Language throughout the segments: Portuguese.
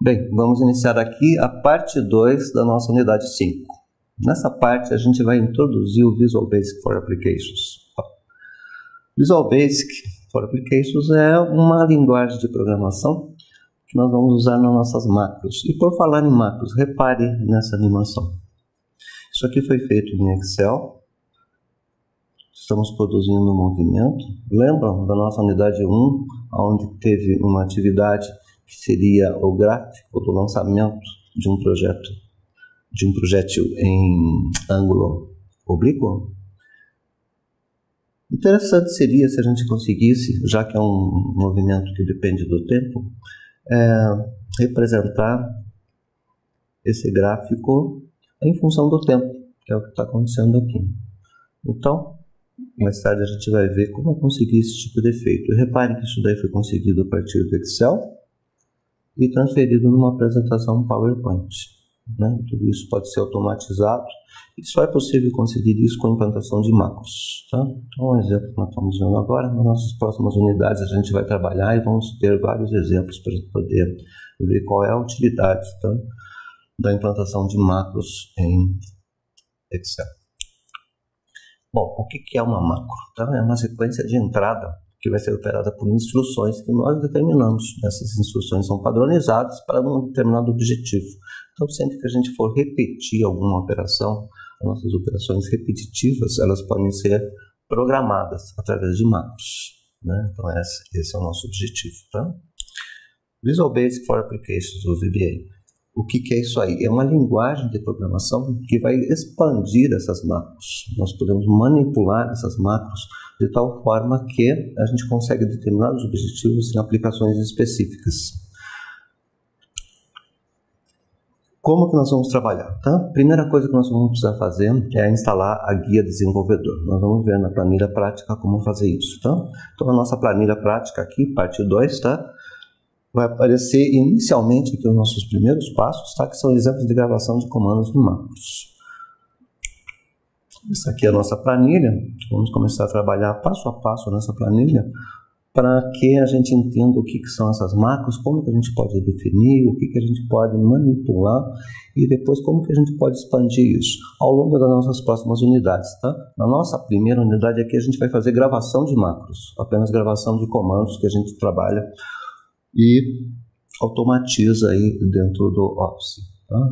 Bem, vamos iniciar aqui a parte 2 da nossa unidade 5. Nessa parte a gente vai introduzir o Visual Basic for Applications. Visual Basic for Applications é uma linguagem de programação que nós vamos usar nas nossas macros. E por falar em macros, repare nessa animação. Isso aqui foi feito em Excel. Estamos produzindo um movimento. Lembram da nossa unidade 1, onde teve uma atividade que seria o gráfico do lançamento de um projétil em ângulo oblíquo? Interessante seria se a gente conseguisse, já que é um movimento que depende do tempo, representar esse gráfico em função do tempo, que é o que está acontecendo aqui. Então, mais tarde a gente vai ver como conseguir esse tipo de efeito. E repare que isso daí foi conseguido a partir do Excel e transferido numa apresentação PowerPoint. Tudo isso pode ser automatizado e só é possível conseguir isso com a implantação de macros. Então, um exemplo que nós estamos vendo agora, nas nossas próximas unidades a gente vai trabalhar e vamos ter vários exemplos para a gente poder ver qual é a utilidade da implantação de macros em Excel. Bom, o que é uma macro? É uma sequência de entrada que vai ser operada por instruções que nós determinamos. Essas instruções são padronizadas para um determinado objetivo. Então, sempre que a gente for repetir alguma operação, as nossas operações repetitivas, elas podem ser programadas através de macros. Então, esse é o nosso objetivo. Visual Basic for Applications, ou VBA. O que é isso aí? É uma linguagem de programação que vai expandir essas macros. Nós podemos manipular essas macros de tal forma que a gente consegue determinados objetivos em aplicações específicas. Como que nós vamos trabalhar? Primeira coisa que nós vamos precisar fazer é instalar a guia desenvolvedor. Nós vamos ver na planilha prática como fazer isso. Então, a nossa planilha prática aqui, parte 2, vai aparecer inicialmente aqui os nossos primeiros passos, que são exemplos de gravação de comandos em macros. Essa aqui é a nossa planilha. Vamos começar a trabalhar passo a passo nessa planilha para que a gente entenda o que são essas macros, como que a gente pode definir, o que a gente pode manipular e depois como que a gente pode expandir isso ao longo das nossas próximas unidades. Na nossa primeira unidade aqui a gente vai fazer gravação de macros, apenas gravação de comandos que a gente trabalha e automatiza aí dentro do Office.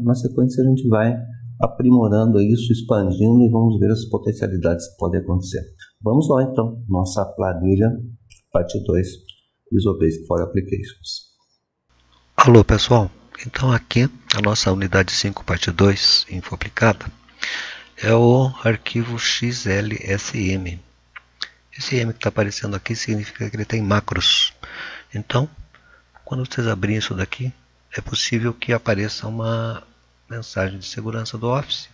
Na sequência a gente vai aprimorando isso, expandindo e vamos ver as potencialidades que podem acontecer. Vamos lá então, nossa planilha, parte 2, Visual Basic for Applications. Alô pessoal, então aqui a nossa unidade 5, parte 2, info aplicada, é o arquivo XLSM. Esse M que está aparecendo aqui significa que ele tem macros. Então, quando vocês abrirem isso daqui, é possível que apareça uma mensagem de segurança do Office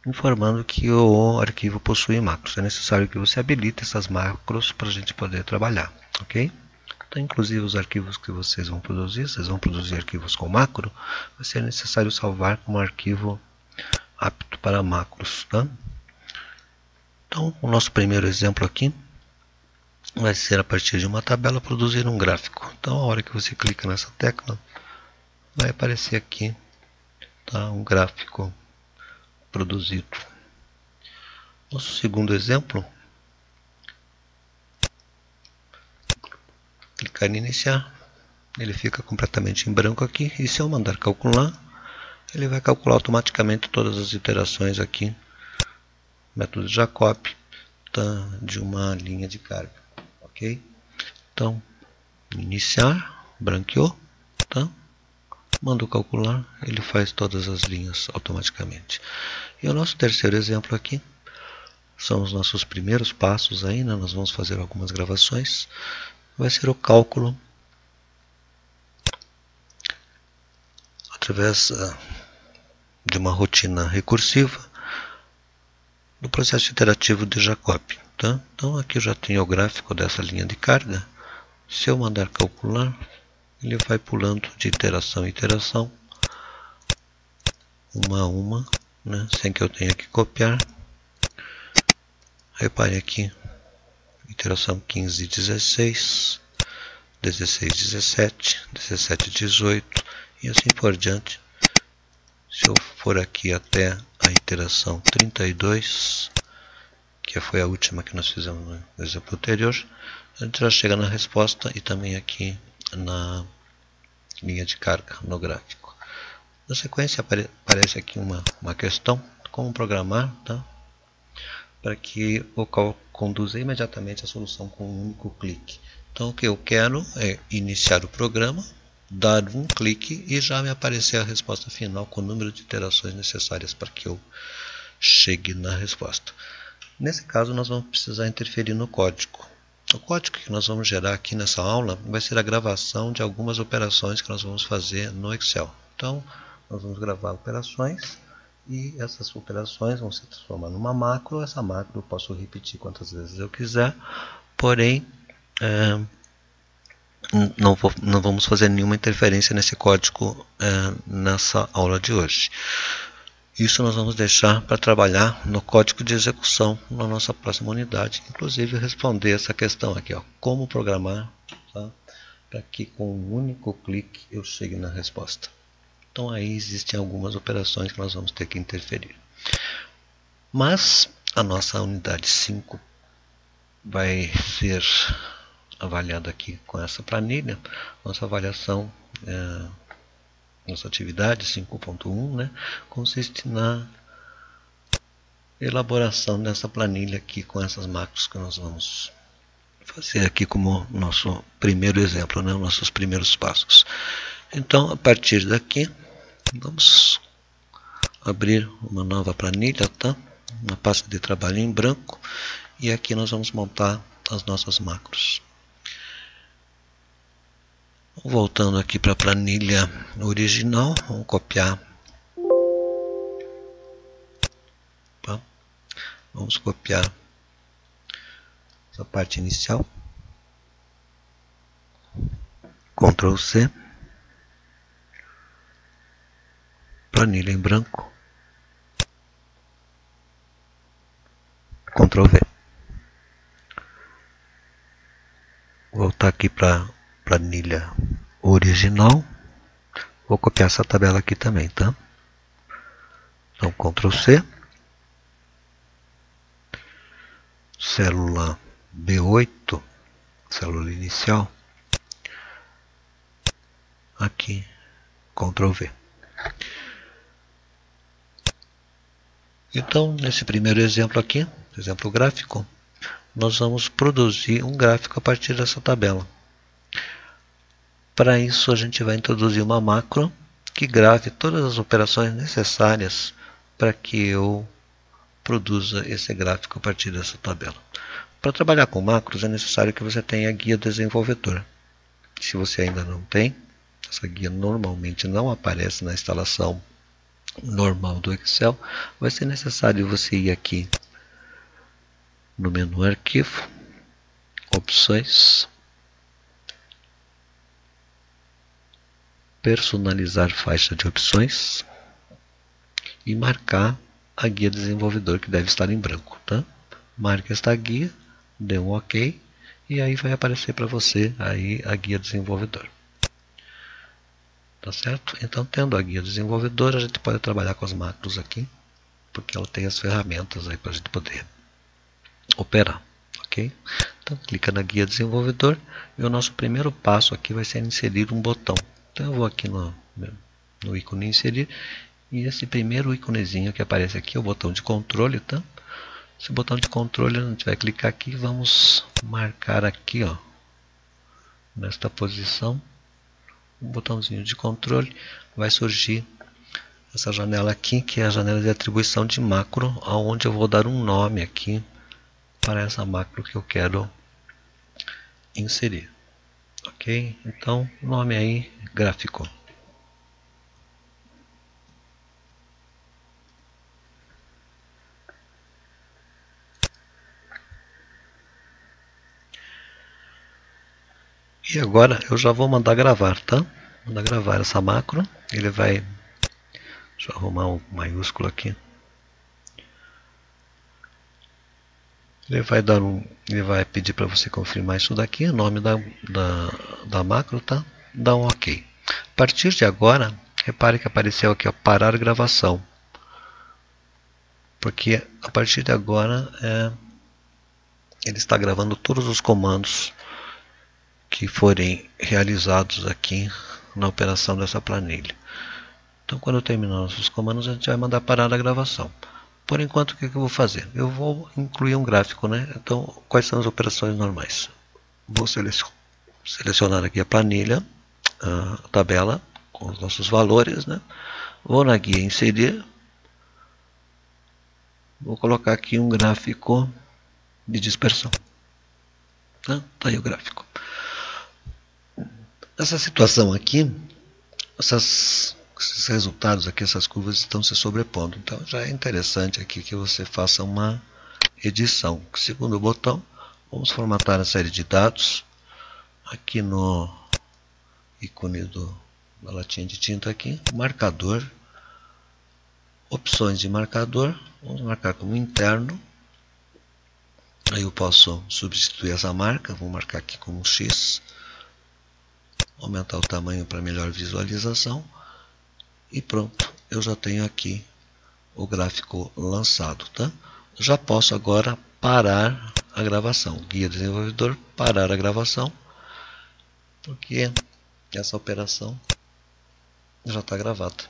informando que o arquivo possui macros. É necessário que você habilite essas macros para a gente poder trabalhar, ok? Então, inclusive os arquivos que vocês vão produzir arquivos com macro, vai ser necessário salvar como arquivo apto para macros. Então, o nosso primeiro exemplo aqui vai ser a partir de uma tabela produzir um gráfico. Então, a hora que você clica nessa tecla, vai aparecer aqui um gráfico produzido. Nosso segundo exemplo, clicar em iniciar, ele fica completamente em branco aqui, e se eu mandar calcular, ele vai calcular automaticamente todas as iterações aqui, método de Jacob, de uma linha de carga. Ok? Então, iniciar, branqueou, mando calcular, ele faz todas as linhas automaticamente. E o nosso terceiro exemplo aqui, são os nossos primeiros passos ainda, nós vamos fazer algumas gravações, vai ser o cálculo através de uma rotina recursiva do processo iterativo de Jacob. Então aqui eu já tenho o gráfico dessa linha de carga. Se eu mandar calcular, ele vai pulando de iteração em iteração, uma a uma, sem que eu tenha que copiar. Repare aqui, iteração 15 e 16, 1617, 1718 e assim por diante. Se eu for aqui até a iteração 32, que foi a última que nós fizemos no exemplo anterior, a gente já chega na resposta e também aqui na linha de carga no gráfico. Na sequência aparece aqui uma questão, como programar, tá? Para que o cálculo conduza imediatamente a solução com um único clique. Então o que eu quero é iniciar o programa, dar um clique e já me aparecer a resposta final com o número de iterações necessárias para que eu chegue na resposta. Nesse caso nós vamos precisar interferir no código. O código que nós vamos gerar aqui nessa aula vai ser a gravação de algumas operações que nós vamos fazer no Excel. Então nós vamos gravar operações e essas operações vão se transformar numa macro. Essa macro eu posso repetir quantas vezes eu quiser, porém não vamos fazer nenhuma interferência nesse código nessa aula de hoje. Isso nós vamos deixar para trabalhar no código de execução na nossa próxima unidade. Inclusive responder essa questão aqui, ó, como programar, tá? Para que com um único clique eu chegue na resposta. Então aí existem algumas operações que nós vamos ter que interferir. Mas a nossa unidade 5 vai ser avaliada aqui com essa planilha. Nossa avaliação, nossa atividade 5.1, né, consiste na elaboração dessa planilha aqui com essas macros que nós vamos fazer aqui como nosso primeiro exemplo, né, nossos primeiros passos. Então, a partir daqui, vamos abrir uma nova planilha, tá? Uma pasta de trabalho em branco, e aqui nós vamos montar as nossas macros. Voltando aqui para a planilha original, vamos copiar. Tá? Vamos copiar essa parte inicial. Ctrl C. Planilha em branco. Ctrl V. Voltar aqui para planilha original. Vou copiar essa tabela aqui também, tá? Então Ctrl C. Célula B8, célula inicial. Aqui Ctrl V. Então, nesse primeiro exemplo aqui, exemplo gráfico, nós vamos produzir um gráfico a partir dessa tabela. Para isso, a gente vai introduzir uma macro que grave todas as operações necessárias para que eu produza esse gráfico a partir dessa tabela. Para trabalhar com macros, é necessário que você tenha a guia desenvolvedor. Se você ainda não tem, essa guia normalmente não aparece na instalação normal do Excel, vai ser necessário você ir aqui no menu Arquivo, Opções, Personalizar faixa de opções e marcar a guia desenvolvedor, que deve estar em branco, tá? Marque esta guia, dê um OK e aí vai aparecer para você aí a guia desenvolvedor. Tá certo? Então, tendo a guia desenvolvedora, a gente pode trabalhar com as macros aqui, porque ela tem as ferramentas aí para a gente poder operar, ok? Então, clica na guia desenvolvedor e o nosso primeiro passo aqui vai ser inserir um botão. Então, eu vou aqui no ícone inserir e esse primeiro íconezinho que aparece aqui é o botão de controle, tá? Esse botão de controle, a gente vai clicar aqui e vamos marcar aqui, ó, nesta posição. Um botãozinho de controle, vai surgir essa janela aqui, que é a janela de atribuição de macro, onde eu vou dar um nome aqui para essa macro que eu quero inserir. Ok? Então, nome aí, gráfico. E agora eu já vou mandar gravar, tá? Mandar gravar essa macro. Ele vai... Deixa eu arrumar um maiúsculo aqui. Ele vai pedir para você confirmar isso daqui, o nome da macro, tá? Dá um OK. A partir de agora, repare que apareceu aqui, ó, parar gravação. Porque a partir de agora ele está gravando todos os comandos que forem realizados aqui na operação dessa planilha. Então, quando eu terminar os comandos, a gente vai mandar parar a gravação. Por enquanto, o que eu vou fazer? Eu vou incluir um gráfico, né? Então, quais são as operações normais? Vou selecionar aqui a planilha, a tabela com os nossos valores, né? Vou na guia inserir. Vou colocar aqui um gráfico de dispersão. Tá aí o gráfico. Essa situação aqui, esses resultados aqui, essas curvas estão se sobrepondo. Então já é interessante aqui que você faça uma edição. Segundo botão, vamos formatar a série de dados. Aqui no ícone da latinha de tinta aqui, marcador, opções de marcador, vamos marcar como interno. Aí eu posso substituir essa marca, vou marcar aqui como X, aumentar o tamanho para melhor visualização e pronto, eu já tenho aqui o gráfico lançado, tá? Já posso agora parar a gravação, guia desenvolvedor, parar a gravação, porque essa operação já está gravada.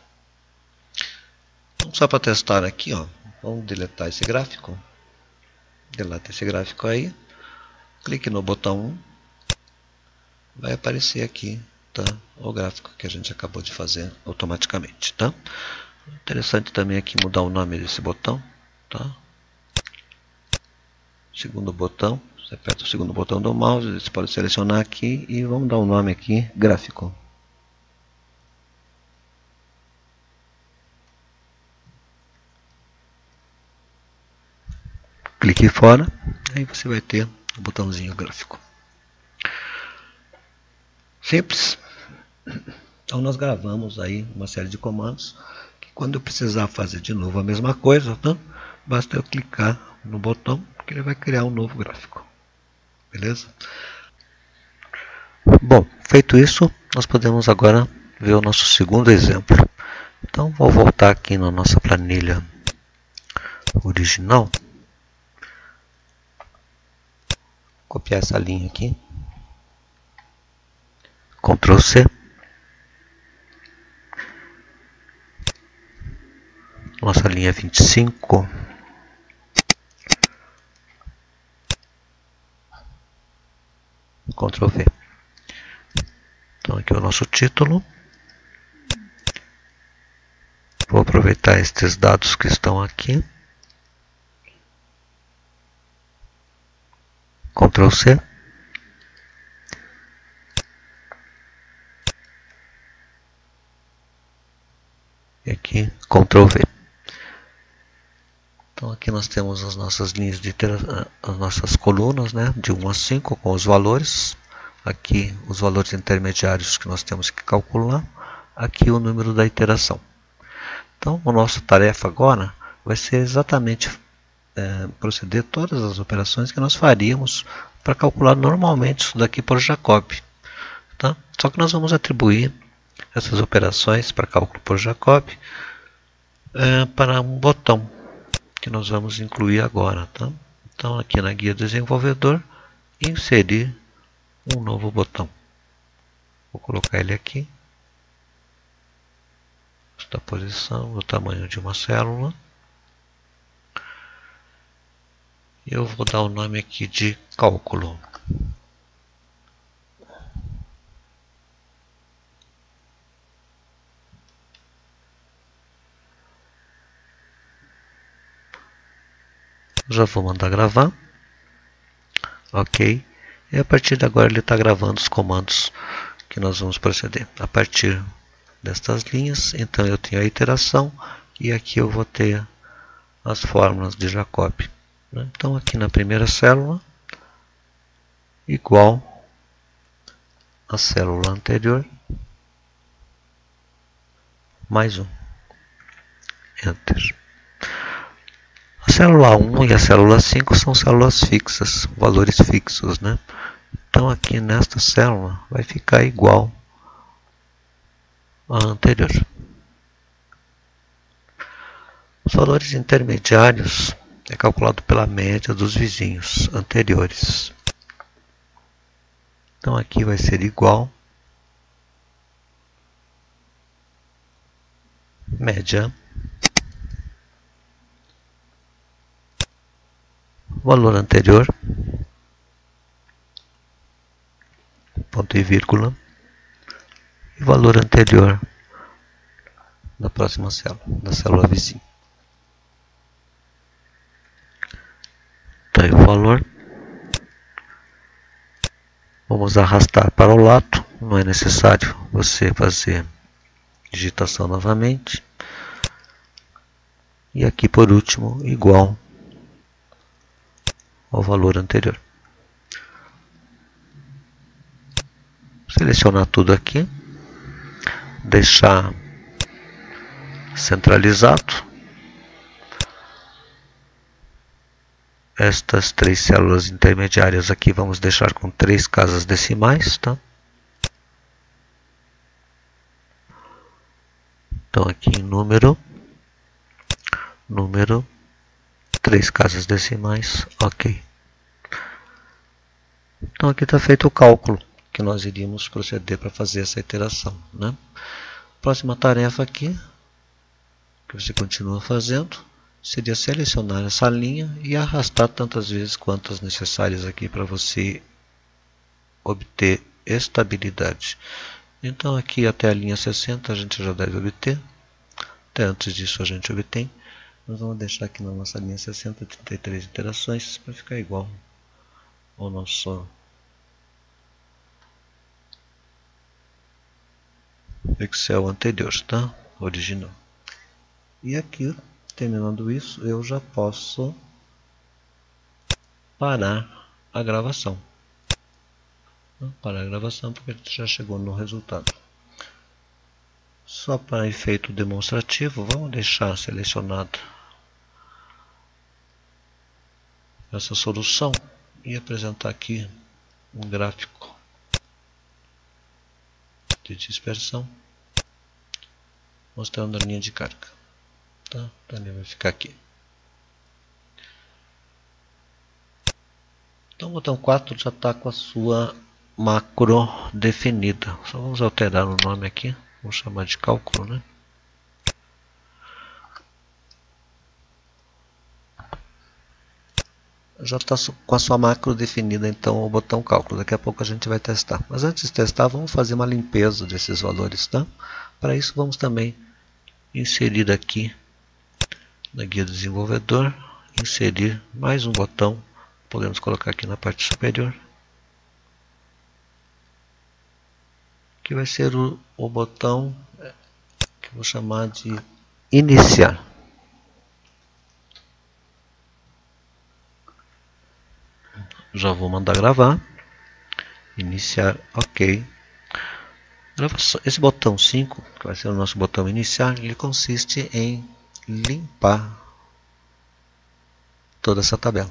Então, só para testar aqui, ó, vamos deletar esse gráfico. Deleta esse gráfico aí, clique no botão 1, vai aparecer aqui, tá, o gráfico que a gente acabou de fazer automaticamente, tá? Interessante também aqui mudar o nome desse botão, tá? Segundo botão, você aperta o segundo botão do mouse, você pode selecionar aqui e vamos dar um nome aqui, gráfico. Clique fora, aí você vai ter o botãozinho gráfico. Simples. Então nós gravamos aí uma série de comandos que quando eu precisar fazer de novo a mesma coisa, tá? Basta eu clicar no botão que ele vai criar um novo gráfico. Beleza? Bom, feito isso, nós podemos agora ver o nosso segundo exemplo. Então vou voltar aqui na nossa planilha original. Copiar essa linha aqui, Ctrl C, nossa linha 25, Ctrl V. Então aqui é o nosso título. Vou aproveitar estes dados que estão aqui, Ctrl C. E aqui Ctrl V. Então aqui nós temos as nossas linhas de as nossas colunas, né, de 1 a 5 com os valores. Aqui os valores intermediários que nós temos que calcular. Aqui o número da iteração. Então a nossa tarefa agora vai ser exatamente proceder todas as operações que nós faríamos para calcular normalmente isso daqui por Jacob. Tá? Só que nós vamos atribuir essas operações para cálculo por Jacob para um botão que nós vamos incluir agora. Tá? Então aqui na guia desenvolvedor, inserir um novo botão. Vou colocar ele aqui. Esta posição, o tamanho de uma célula. Eu vou dar o nome aqui de cálculo. Já vou mandar gravar. Ok. E a partir de agora ele está gravando os comandos que nós vamos proceder. A partir destas linhas, então eu tenho a iteração e aqui eu vou ter as fórmulas de Jacob. Então aqui na primeira célula, igual a célula anterior, mais 1. Enter. A célula 1 e a célula 5 são células fixas, valores fixos, né? Então aqui nesta célula vai ficar igual à anterior. Os valores intermediários é calculado pela média dos vizinhos anteriores. Então aqui vai ser igual média valor anterior, ponto e vírgula, e valor anterior da próxima célula, da célula vizinha. Tá aí o valor. Vamos arrastar para o lado, não é necessário você fazer digitação novamente. E aqui por último, igual ao valor anterior. Selecionar tudo aqui, deixar centralizado. Estas três células intermediárias aqui vamos deixar com 3 casas decimais, tá? Então aqui em número, 3 casas decimais, ok. Então aqui está feito o cálculo que nós iríamos proceder para fazer essa iteração, né? Próxima tarefa aqui, que você continua fazendo, seria selecionar essa linha e arrastar tantas vezes quantas necessárias aqui para você obter estabilidade. Então aqui até a linha 60 a gente já deve obter, até antes disso a gente obtém. Nós vamos deixar aqui na nossa linha 60 33 iterações para ficar igual ao nosso Excel anterior, tá? Original. E aqui, terminando isso, eu já posso parar a gravação. Parar a gravação porque a gente já chegou no resultado. Só para efeito demonstrativo, vamos deixar selecionada essa solução e apresentar aqui um gráfico de dispersão mostrando a linha de carga. Tá? Então ele vai ficar aqui. Então o botão 4 já está com a sua macro definida. Só vamos alterar o nome aqui. Vamos chamar de cálculo, né? Já está com a sua macro definida, então, o botão cálculo. Daqui a pouco a gente vai testar. Mas antes de testar, vamos fazer uma limpeza desses valores, tá? Para isso, vamos também inserir aqui na guia do desenvolvedor, inserir mais um botão. Podemos colocar aqui na parte superior, que vai ser o botão que eu vou chamar de iniciar. Já vou mandar gravar, iniciar, ok. Esse botão 5, que vai ser o nosso botão iniciar, ele consiste em limpar toda essa tabela.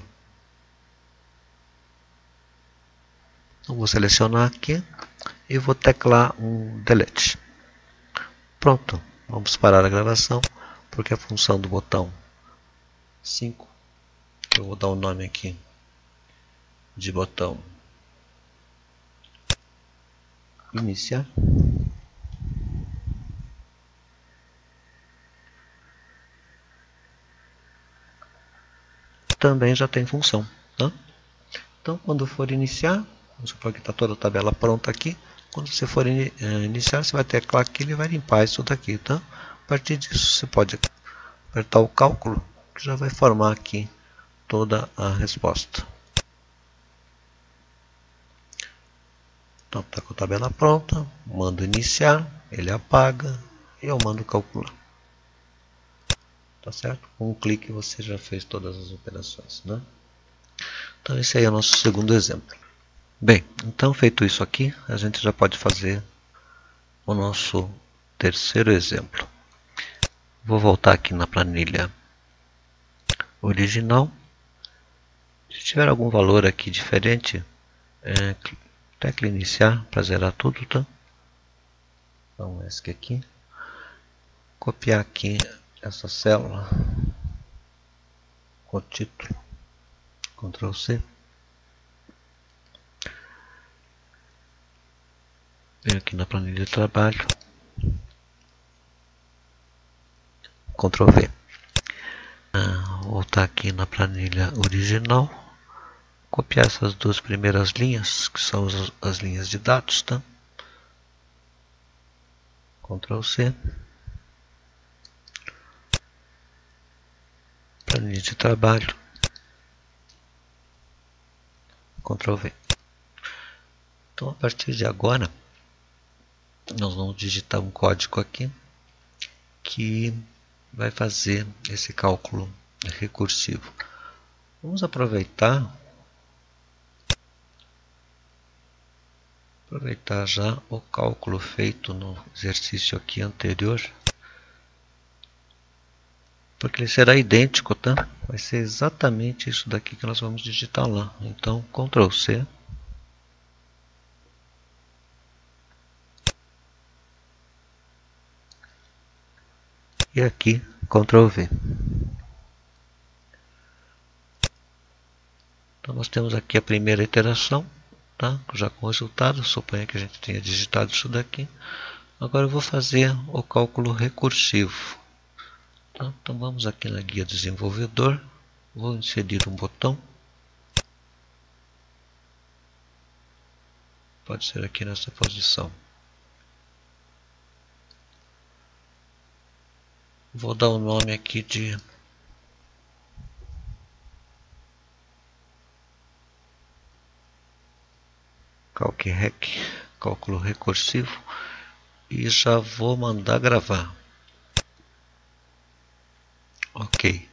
Então, vou selecionar aqui e vou teclar um delete. Pronto, vamos parar a gravação, porque a função do botão 5, eu vou dar o nome aqui de botão iniciar, também já tem função, tá? Então quando for iniciar, vamos supor que está toda a tabela pronta aqui. Quando você for iniciar, você vai teclar aqui e ele vai limpar isso daqui, tá? A partir disso você pode apertar o cálculo, que já vai formar aqui toda a resposta. Então está com a tabela pronta, mando iniciar, ele apaga e eu mando calcular. Tá certo? Com um clique você já fez todas as operações, né? Então esse aí é o nosso segundo exemplo. Bem, então feito isso aqui, a gente já pode fazer o nosso terceiro exemplo. Vou voltar aqui na planilha original. Se tiver algum valor aqui diferente, tecla iniciar para zerar tudo, tá? Dá um ESC aqui. Copiar aqui essa célula com o título, Ctrl C. Venho aqui na planilha de trabalho, Ctrl V. Voltar aqui na planilha original, copiar essas duas primeiras linhas, que são as linhas de dados, tá? Ctrl C. Planilha de trabalho, Ctrl V. Então, a partir de agora, nós vamos digitar um código aqui que vai fazer esse cálculo recursivo. Vamos aproveitar já o cálculo feito no exercício aqui anterior, porque ele será idêntico, tá? Vai ser exatamente isso daqui que nós vamos digitar lá. Então, Ctrl C. E aqui, Ctrl V. Então, nós temos aqui a primeira iteração, tá? Já com o resultado. Suponha que a gente tenha digitado isso daqui. Agora eu vou fazer o cálculo recursivo. Tá? Então, vamos aqui na guia desenvolvedor. Vou inserir um botão. Pode ser aqui nessa posição. Vou dar o nome aqui de CalcRec, cálculo recursivo, e já vou mandar gravar. Ok.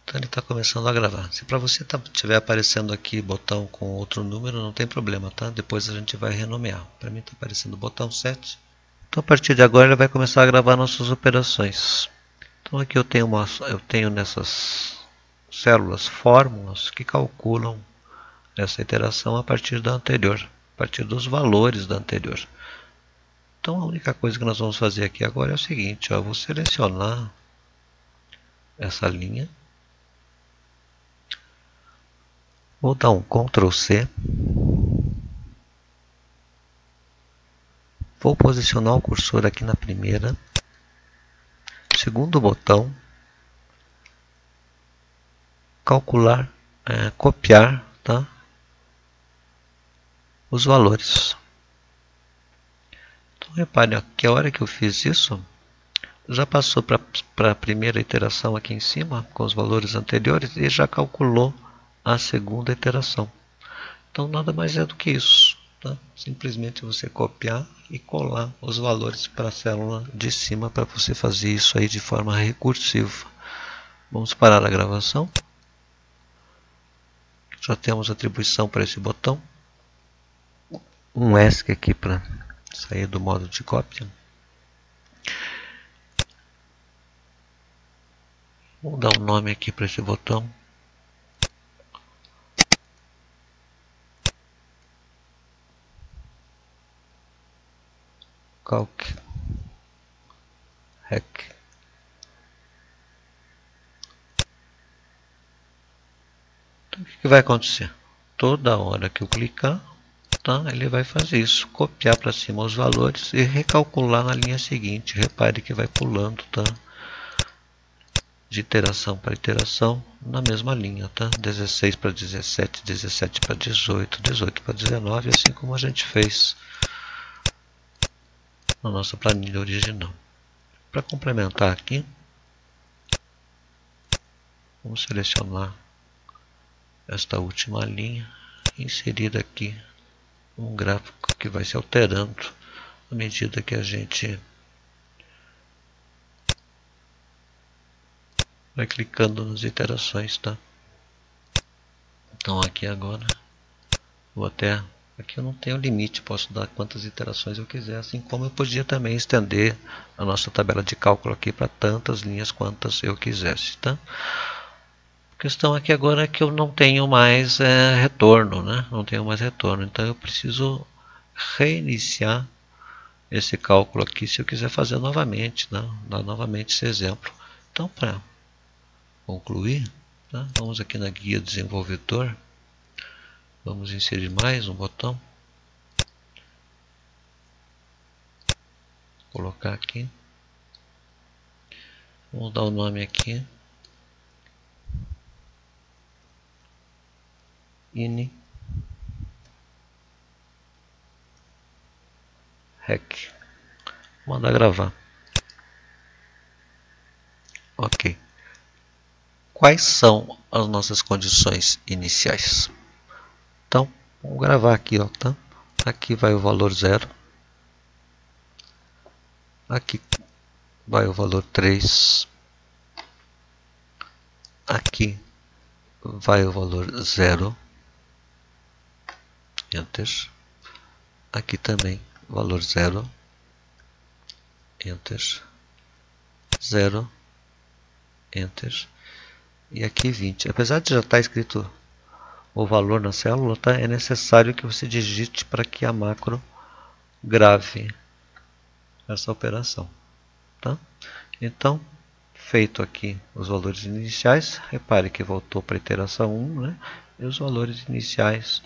Então ele está começando a gravar. Se para você estiver aparecendo aqui botão com outro número, não tem problema, tá? Depois a gente vai renomear. Para mim está aparecendo o botão 7. Então a partir de agora ele vai começar a gravar nossas operações. Então aqui eu tenho nessas células fórmulas que calculam essa iteração a partir da anterior, a partir dos valores da anterior. Então a única coisa que nós vamos fazer aqui agora é o seguinte, eu vou selecionar essa linha, vou dar um Ctrl C, vou posicionar o cursor aqui na primeira, segundo botão, calcular, copiar, tá? Os valores. Então reparem que a hora que eu fiz isso, já passou para a primeira iteração aqui em cima, com os valores anteriores, e já calculou a segunda iteração. Então nada mais é do que isso. Tá? Simplesmente você copiar e colar os valores para a célula de cima para você fazer isso aí de forma recursiva. Vamos parar a gravação. Já temos atribuição para esse botão. Um ESC aqui para sair do modo de cópia. Vou dar um nome aqui para esse botão. CalcRec. Então, o que vai acontecer? Toda hora que eu clicar, tá, ele vai fazer isso, copiar para cima os valores e recalcular na linha seguinte. Repare que vai pulando, tá, de iteração para iteração na mesma linha, tá? 16 para 17, 17 para 18, 18 para 19, assim como a gente fez na nossa planilha original. Para complementar aqui, vamos selecionar esta última linha e inserir aqui um gráfico que vai se alterando à medida que a gente vai clicando nas iterações, tá? Então aqui agora, aqui eu não tenho limite, posso dar quantas iterações eu quiser, assim como eu podia também estender a nossa tabela de cálculo aqui para tantas linhas quantas eu quisesse, tá? A questão aqui agora é que eu não tenho mais retorno, né? Não tenho mais retorno, então eu preciso reiniciar esse cálculo aqui se eu quiser fazer novamente, né? Dar novamente esse exemplo. Então, para concluir, tá? Vamos aqui na guia desenvolvedor, vamos inserir mais um botão, colocar aqui, vamos dar o nome aqui, ini rec, mandar gravar. Ok. Quais são as nossas condições iniciais? Então, vamos gravar aqui, ó, tá? Aqui vai o valor 0. Aqui vai o valor 3. Aqui vai o valor 0. Enter. Aqui também valor 0. Enter. 0. Enter. E aqui 20. Apesar de já estar escrito o valor na célula, tá? É necessário que você digite para que a macro grave essa operação. Tá? Então, feito aqui os valores iniciais, repare que voltou para a iteração 1, né? E os valores iniciais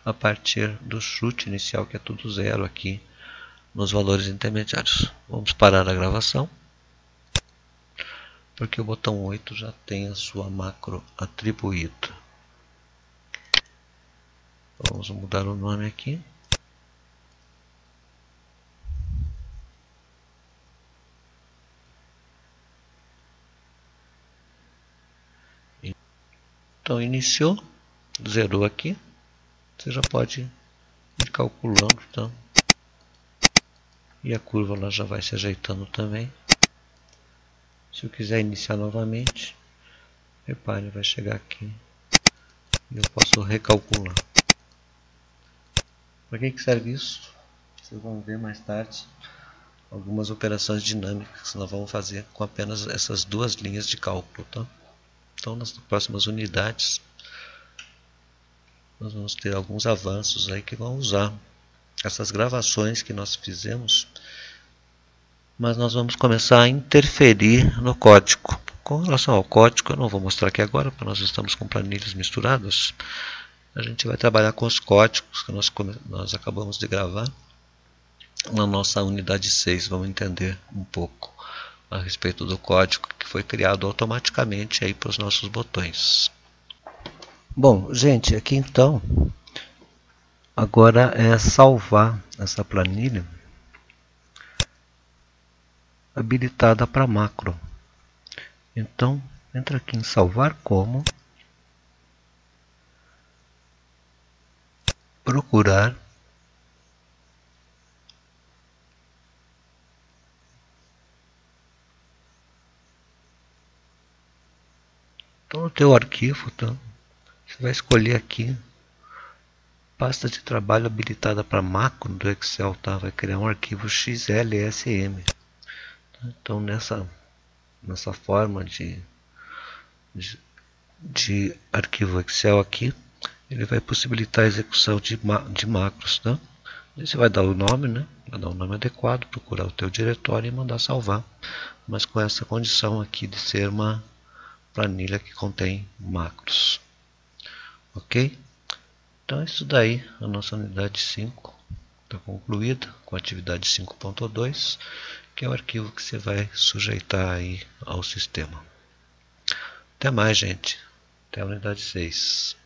a partir do chute inicial, que é tudo 0 aqui nos valores intermediários. Vamos parar a gravação, porque o botão 8 já tem a sua macro atribuída. Vamos mudar o nome aqui. Então, iniciou, zerou aqui, você já pode ir calculando, tá? E a curva lá já vai se ajeitando também. Se eu quiser iniciar novamente, repare, vai chegar aqui e eu posso recalcular. Para que serve isso? Vocês vão ver mais tarde algumas operações dinâmicas que nós vamos fazer com apenas essas duas linhas de cálculo, tá? Então, nas próximas unidades, nós vamos ter alguns avanços aí que vão usar essas gravações que nós fizemos, mas nós vamos começar a interferir no código. Com relação ao código, eu não vou mostrar aqui agora, porque nós estamos com planilhas misturadas. A gente vai trabalhar com os códigos que nós acabamos de gravar na nossa unidade 6. Vamos entender um pouco a respeito do código que foi criado automaticamente aí para os nossos botões. Bom, gente, aqui então, agora é salvar essa planilha habilitada para macro. Então, entra aqui em salvar como, procurar, então no teu arquivo, tá? Você vai escolher aqui pasta de trabalho habilitada para macro do Excel, tá? Vai criar um arquivo XLSM. Então nessa forma de arquivo Excel aqui, ele vai possibilitar a execução de macros, tá? E você vai dar o nome, né? Vai dar o nome adequado, procurar o teu diretório e mandar salvar, mas com essa condição aqui de ser uma planilha que contém macros. Ok? Então isso daí, a nossa unidade 5 está concluída com a atividade 5.2, que é o arquivo que você vai sujeitar aí ao sistema. Até mais, gente. Até a unidade 6.